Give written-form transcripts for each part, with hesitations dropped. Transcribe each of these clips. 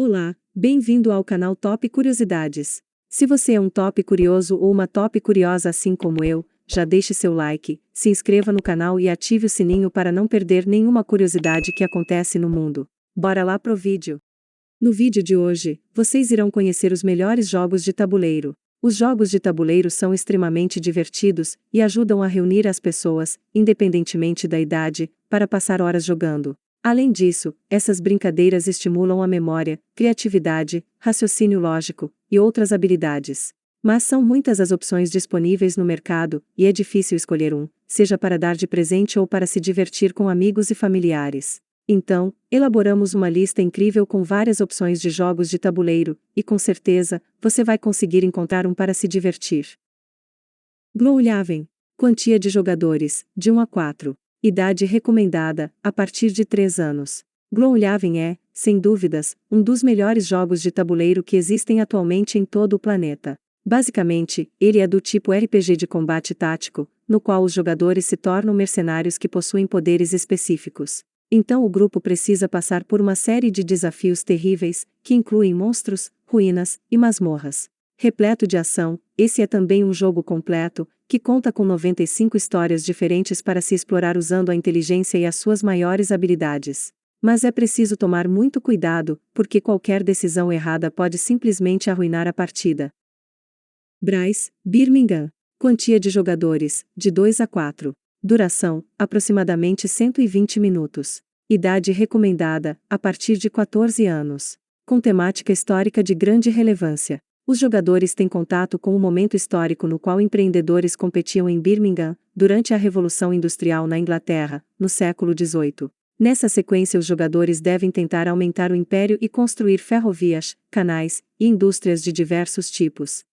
Olá, bem-vindo ao canal Top Curiosidades. Se você é um top curioso ou uma top curiosa assim como eu, já deixe seu like, se inscreva no canal e ative o sininho para não perder nenhuma curiosidade que acontece no mundo. Bora lá pro vídeo. No vídeo de hoje, vocês irão conhecer os melhores jogos de tabuleiro. Os jogos de tabuleiro são extremamente divertidos e ajudam a reunir as pessoas, independentemente da idade, para passar horas jogando. Além disso, essas brincadeiras estimulam a memória, criatividade, raciocínio lógico e outras habilidades. Mas são muitas as opções disponíveis no mercado, e é difícil escolher um, seja para dar de presente ou para se divertir com amigos e familiares. Então, elaboramos uma lista incrível com várias opções de jogos de tabuleiro, e com certeza, você vai conseguir encontrar um para se divertir. Gloomhaven. Quantia de jogadores, de 1 a 4. Idade recomendada, a partir de 3 anos. Gloomhaven é, sem dúvidas, um dos melhores jogos de tabuleiro que existem atualmente em todo o planeta. Basicamente, ele é do tipo RPG de combate tático, no qual os jogadores se tornam mercenários que possuem poderes específicos. Então o grupo precisa passar por uma série de desafios terríveis, que incluem monstros, ruínas e masmorras. Repleto de ação, esse é também um jogo completo, que conta com 95 histórias diferentes para se explorar usando a inteligência e as suas maiores habilidades. Mas é preciso tomar muito cuidado, porque qualquer decisão errada pode simplesmente arruinar a partida. Bryce, Birmingham. Quantia de jogadores, de 2 a 4. Duração, aproximadamente 120 minutos. Idade recomendada, a partir de 14 anos. Com temática histórica de grande relevância. Os jogadores têm contato com o momento histórico no qual empreendedores competiam em Birmingham, durante a Revolução Industrial na Inglaterra, no século XVIII. Nessa sequência os jogadores devem tentar aumentar o império e construir ferrovias, canais e indústrias de diversos tipos.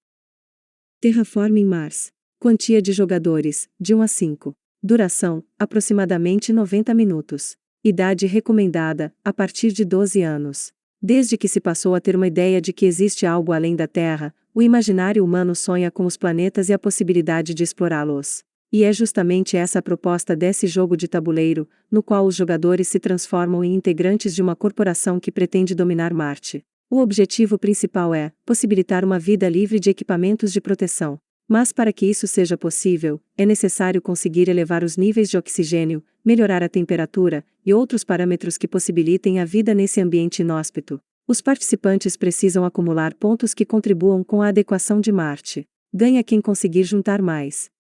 Terraforming Mars. Quantia de jogadores, de 1 a 5. Duração, aproximadamente 90 minutos. Idade recomendada, a partir de 12 anos. Desde que se passou a ter uma ideia de que existe algo além da Terra, o imaginário humano sonha com os planetas e a possibilidade de explorá-los. E é justamente essa a proposta desse jogo de tabuleiro, no qual os jogadores se transformam em integrantes de uma corporação que pretende dominar Marte. O objetivo principal é possibilitar uma vida livre de equipamentos de proteção. Mas para que isso seja possível, é necessário conseguir elevar os níveis de oxigênio, melhorar a temperatura e outros parâmetros que possibilitem a vida nesse ambiente inóspito. Os participantes precisam acumular pontos que contribuam com a adequação de Marte. Ganha quem conseguir juntar mais.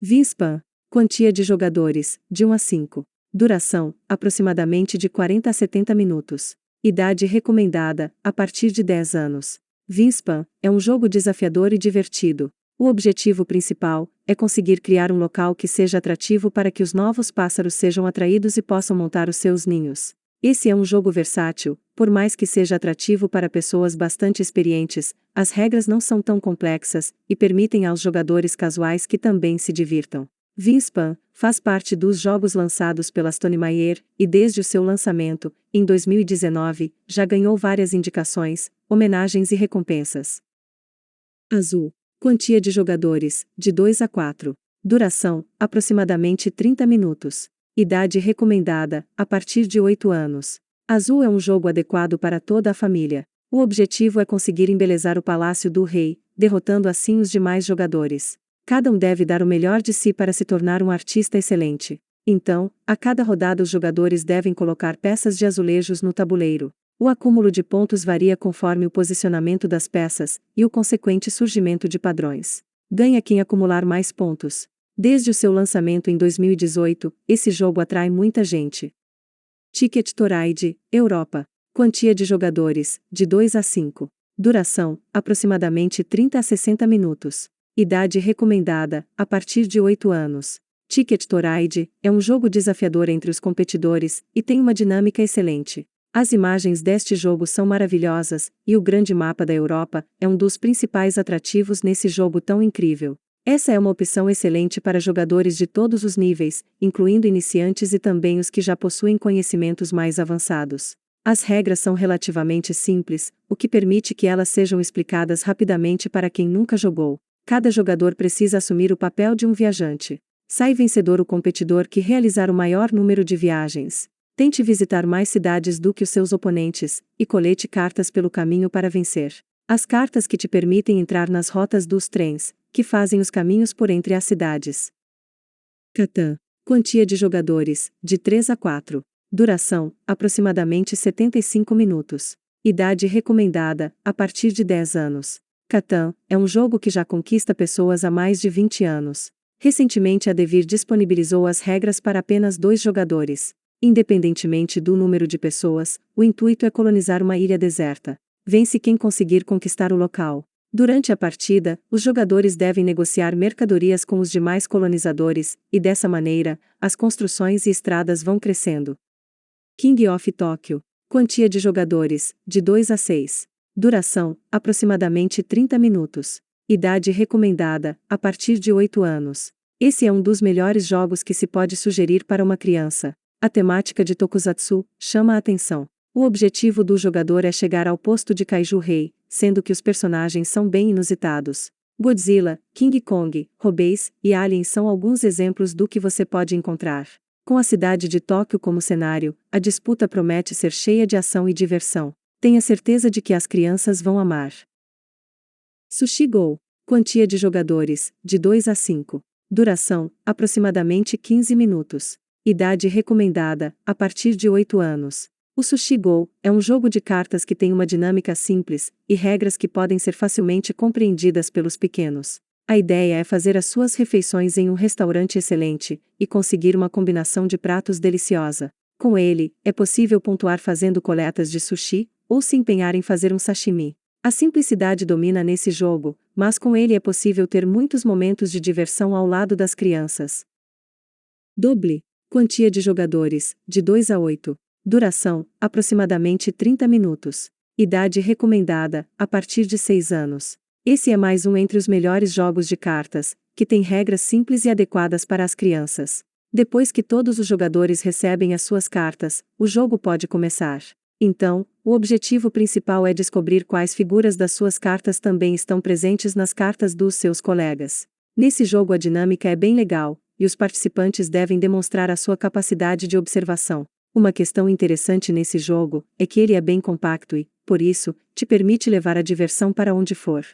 Wingspan. Quantia de jogadores, de 1 a 5. Duração, aproximadamente de 40 a 70 minutos. Idade recomendada, a partir de 10 anos. Wingspan é um jogo desafiador e divertido. O objetivo principal é conseguir criar um local que seja atrativo para que os novos pássaros sejam atraídos e possam montar os seus ninhos. Esse é um jogo versátil, por mais que seja atrativo para pessoas bastante experientes, as regras não são tão complexas e permitem aos jogadores casuais que também se divirtam. Wingspan faz parte dos jogos lançados pela Stone Meyer e desde o seu lançamento, em 2019, já ganhou várias indicações, homenagens e recompensas. Azul. Quantia de jogadores, de 2 a 4. Duração, aproximadamente 30 minutos. Idade recomendada, a partir de 8 anos. Azul é um jogo adequado para toda a família. O objetivo é conseguir embelezar o palácio do rei, derrotando assim os demais jogadores. Cada um deve dar o melhor de si para se tornar um artista excelente. Então, a cada rodada os jogadores devem colocar peças de azulejos no tabuleiro. O acúmulo de pontos varia conforme o posicionamento das peças, e o consequente surgimento de padrões. Ganha quem acumular mais pontos. Desde o seu lançamento em 2018, esse jogo atrai muita gente. Ticket to Ride, Europa. Quantia de jogadores, de 2 a 5. Duração, aproximadamente 30 a 60 minutos. Idade recomendada, a partir de 8 anos. Ticket to Ride é um jogo desafiador entre os competidores, e tem uma dinâmica excelente. As imagens deste jogo são maravilhosas, e o grande mapa da Europa é um dos principais atrativos nesse jogo tão incrível. Essa é uma opção excelente para jogadores de todos os níveis, incluindo iniciantes e também os que já possuem conhecimentos mais avançados. As regras são relativamente simples, o que permite que elas sejam explicadas rapidamente para quem nunca jogou. Cada jogador precisa assumir o papel de um viajante. Sai vencedor o competidor que realizar o maior número de viagens. Tente visitar mais cidades do que os seus oponentes, e colete cartas pelo caminho para vencer. As cartas que te permitem entrar nas rotas dos trens, que fazem os caminhos por entre as cidades. Catan. Quantia de jogadores, de 3 a 4. Duração, aproximadamente 75 minutos. Idade recomendada, a partir de 10 anos. Catan é um jogo que já conquista pessoas há mais de 20 anos. Recentemente a Devir disponibilizou as regras para apenas 2 jogadores. Independentemente do número de pessoas, o intuito é colonizar uma ilha deserta. Vence quem conseguir conquistar o local. Durante a partida, os jogadores devem negociar mercadorias com os demais colonizadores, e dessa maneira, as construções e estradas vão crescendo. King of Tokyo. Quantia de jogadores, de 2 a 6. Duração, aproximadamente 30 minutos. Idade recomendada, a partir de 8 anos. Esse é um dos melhores jogos que se pode sugerir para uma criança. A temática de Tokusatsu chama a atenção. O objetivo do jogador é chegar ao posto de Kaiju Rei, sendo que os personagens são bem inusitados. Godzilla, King Kong, robês e aliens são alguns exemplos do que você pode encontrar. Com a cidade de Tóquio como cenário, a disputa promete ser cheia de ação e diversão. Tenha certeza de que as crianças vão amar. Sushi Go. Quantia de jogadores, de 2 a 5. Duração, aproximadamente 15 minutos. Idade recomendada, a partir de 8 anos. O Sushi Go é um jogo de cartas que tem uma dinâmica simples, e regras que podem ser facilmente compreendidas pelos pequenos. A ideia é fazer as suas refeições em um restaurante excelente, e conseguir uma combinação de pratos deliciosa. Com ele, é possível pontuar fazendo coletas de sushi, ou se empenhar em fazer um sashimi. A simplicidade domina nesse jogo, mas com ele é possível ter muitos momentos de diversão ao lado das crianças. Doble. Quantia de jogadores, de 2 a 8. Duração, aproximadamente 30 minutos. Idade recomendada, a partir de 6 anos. Esse é mais um entre os melhores jogos de cartas, que tem regras simples e adequadas para as crianças. Depois que todos os jogadores recebem as suas cartas, o jogo pode começar. Então, o objetivo principal é descobrir quais figuras das suas cartas também estão presentes nas cartas dos seus colegas. Nesse jogo a dinâmica é bem legal, e os participantes devem demonstrar a sua capacidade de observação. Uma questão interessante nesse jogo é que ele é bem compacto e, por isso, te permite levar a diversão para onde for.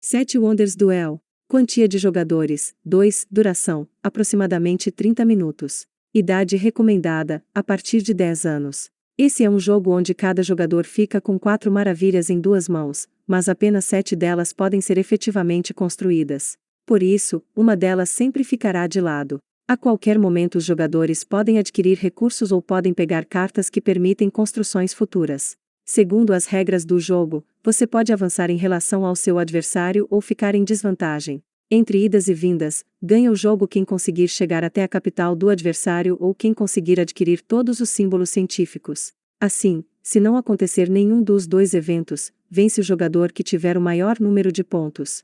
7 Wonders Duel. Quantia de jogadores, 2. Duração, aproximadamente 30 minutos. Idade recomendada, a partir de 10 anos. Esse é um jogo onde cada jogador fica com 4 maravilhas em 2 mãos, mas apenas 7 delas podem ser efetivamente construídas. Por isso, uma delas sempre ficará de lado. A qualquer momento os jogadores podem adquirir recursos ou podem pegar cartas que permitem construções futuras. Segundo as regras do jogo, você pode avançar em relação ao seu adversário ou ficar em desvantagem. Entre idas e vindas, ganha o jogo quem conseguir chegar até a capital do adversário ou quem conseguir adquirir todos os símbolos científicos. Assim, se não acontecer nenhum dos 2 eventos, vence o jogador que tiver o maior número de pontos.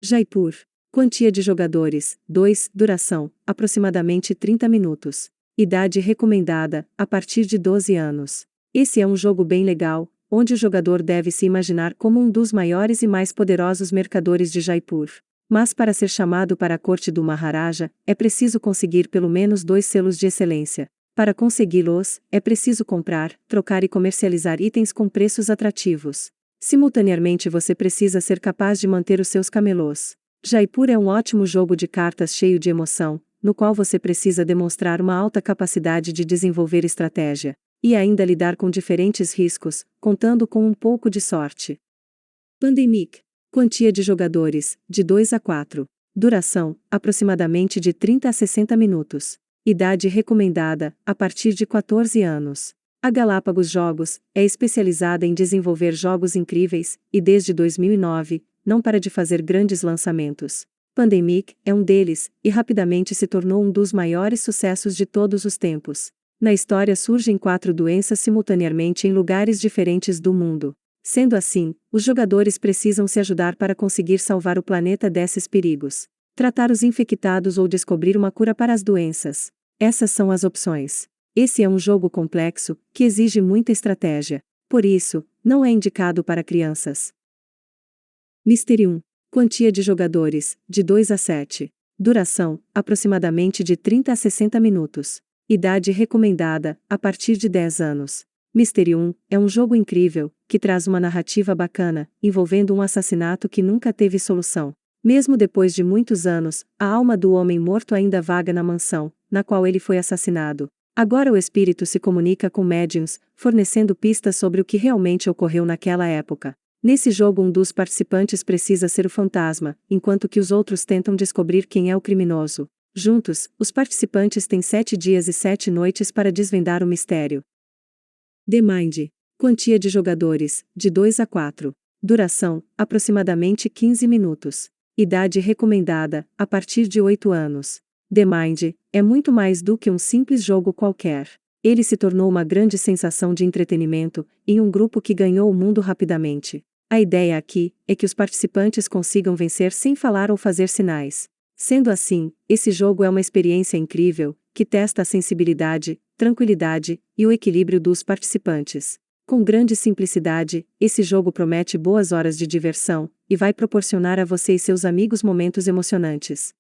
Jaipur. Quantia de jogadores, 2. Duração, aproximadamente 30 minutos. Idade recomendada, a partir de 12 anos. Esse é um jogo bem legal, onde o jogador deve se imaginar como um dos maiores e mais poderosos mercadores de Jaipur. Mas para ser chamado para a corte do Maharaja, é preciso conseguir pelo menos 2 selos de excelência. Para consegui-los, é preciso comprar, trocar e comercializar itens com preços atrativos. Simultaneamente você precisa ser capaz de manter os seus camelôs. Jaipur é um ótimo jogo de cartas cheio de emoção, no qual você precisa demonstrar uma alta capacidade de desenvolver estratégia, e ainda lidar com diferentes riscos, contando com um pouco de sorte. Pandemic. Quantia de jogadores, de 2 a 4. Duração, aproximadamente de 30 a 60 minutos. Idade recomendada, a partir de 14 anos. A Galápagos Jogos é especializada em desenvolver jogos incríveis, e desde 2009, não para de fazer grandes lançamentos. Pandemic é um deles, e rapidamente se tornou um dos maiores sucessos de todos os tempos. Na história surgem 4 doenças simultaneamente em lugares diferentes do mundo. Sendo assim, os jogadores precisam se ajudar para conseguir salvar o planeta desses perigos. Tratar os infectados ou descobrir uma cura para as doenças. Essas são as opções. Esse é um jogo complexo, que exige muita estratégia. Por isso, não é indicado para crianças. Mystery 1. Quantia de jogadores, de 2 a 7. Duração, aproximadamente de 30 a 60 minutos. Idade recomendada, a partir de 10 anos. Mystery 1 é um jogo incrível, que traz uma narrativa bacana, envolvendo um assassinato que nunca teve solução. Mesmo depois de muitos anos, a alma do homem morto ainda vaga na mansão, na qual ele foi assassinado. Agora o espírito se comunica com médiuns, fornecendo pistas sobre o que realmente ocorreu naquela época. Nesse jogo, um dos participantes precisa ser o fantasma, enquanto que os outros tentam descobrir quem é o criminoso. Juntos, os participantes têm 7 dias e 7 noites para desvendar o mistério. The Mind. Quantia de jogadores, de 2 a 4. Duração, aproximadamente 15 minutos. Idade recomendada, a partir de 8 anos. The Mind é muito mais do que um simples jogo qualquer. Ele se tornou uma grande sensação de entretenimento, em um grupo que ganhou o mundo rapidamente. A ideia aqui é que os participantes consigam vencer sem falar ou fazer sinais. Sendo assim, esse jogo é uma experiência incrível, que testa a sensibilidade, tranquilidade e o equilíbrio dos participantes. Com grande simplicidade, esse jogo promete boas horas de diversão, e vai proporcionar a você e seus amigos momentos emocionantes.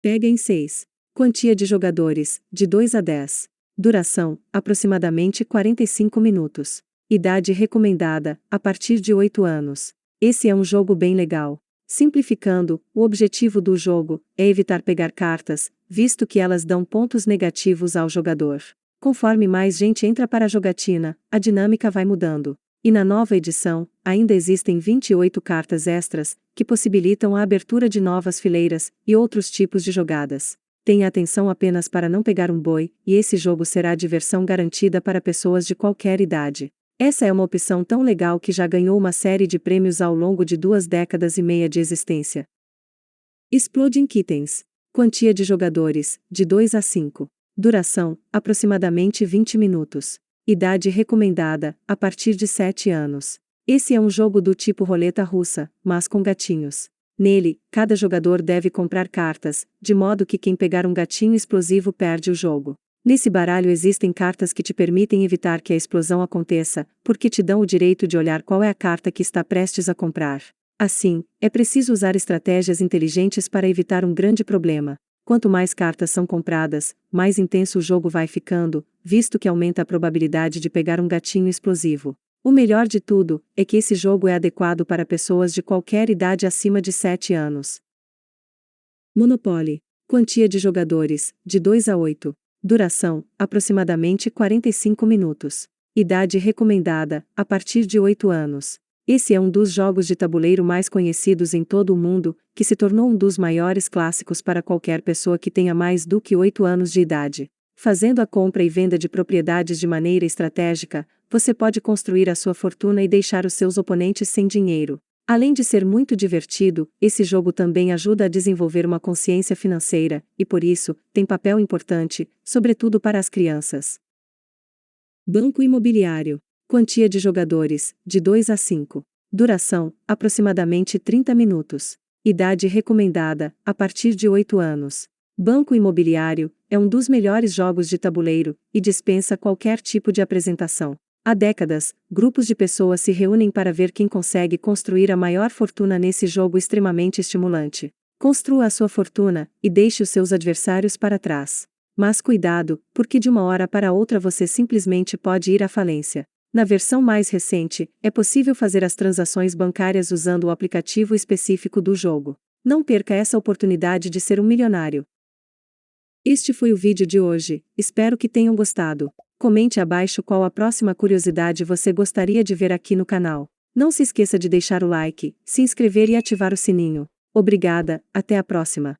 Pega em 6. Quantia de jogadores, de 2 a 10. Duração, aproximadamente 45 minutos. Idade recomendada, a partir de 8 anos. Esse é um jogo bem legal. Simplificando, o objetivo do jogo é evitar pegar cartas, visto que elas dão pontos negativos ao jogador. Conforme mais gente entra para a jogatina, a dinâmica vai mudando. E na nova edição, ainda existem 28 cartas extras, que possibilitam a abertura de novas fileiras e outros tipos de jogadas. Tenha atenção apenas para não pegar um boi, e esse jogo será diversão garantida para pessoas de qualquer idade. Essa é uma opção tão legal que já ganhou uma série de prêmios ao longo de 2 décadas e meia de existência. Exploding Kittens. Quantia de jogadores, de 2 a 5. Duração, aproximadamente 20 minutos. Idade recomendada, a partir de 7 anos. Esse é um jogo do tipo roleta russa, mas com gatinhos. Nele, cada jogador deve comprar cartas, de modo que quem pegar um gatinho explosivo perde o jogo. Nesse baralho existem cartas que te permitem evitar que a explosão aconteça, porque te dão o direito de olhar qual é a carta que está prestes a comprar. Assim, é preciso usar estratégias inteligentes para evitar um grande problema. Quanto mais cartas são compradas, mais intenso o jogo vai ficando, visto que aumenta a probabilidade de pegar um gatinho explosivo. O melhor de tudo é que esse jogo é adequado para pessoas de qualquer idade acima de 7 anos. Monopoly. Quantia de jogadores, de 2 a 8. Duração, aproximadamente 45 minutos. Idade recomendada, a partir de 8 anos. Esse é um dos jogos de tabuleiro mais conhecidos em todo o mundo, que se tornou um dos maiores clássicos para qualquer pessoa que tenha mais do que 8 anos de idade. Fazendo a compra e venda de propriedades de maneira estratégica, você pode construir a sua fortuna e deixar os seus oponentes sem dinheiro. Além de ser muito divertido, esse jogo também ajuda a desenvolver uma consciência financeira, e por isso, tem papel importante, sobretudo para as crianças. Banco Imobiliário. Quantia de jogadores, de 2 a 5. Duração, aproximadamente 30 minutos. Idade recomendada, a partir de 8 anos. Banco Imobiliário é um dos melhores jogos de tabuleiro, e dispensa qualquer tipo de apresentação. Há décadas, grupos de pessoas se reúnem para ver quem consegue construir a maior fortuna nesse jogo extremamente estimulante. Construa a sua fortuna, e deixe os seus adversários para trás. Mas cuidado, porque de uma hora para outra você simplesmente pode ir à falência. Na versão mais recente, é possível fazer as transações bancárias usando o aplicativo específico do jogo. Não perca essa oportunidade de ser um milionário. Este foi o vídeo de hoje, espero que tenham gostado. Comente abaixo qual a próxima curiosidade você gostaria de ver aqui no canal. Não se esqueça de deixar o like, se inscrever e ativar o sininho. Obrigada, até a próxima.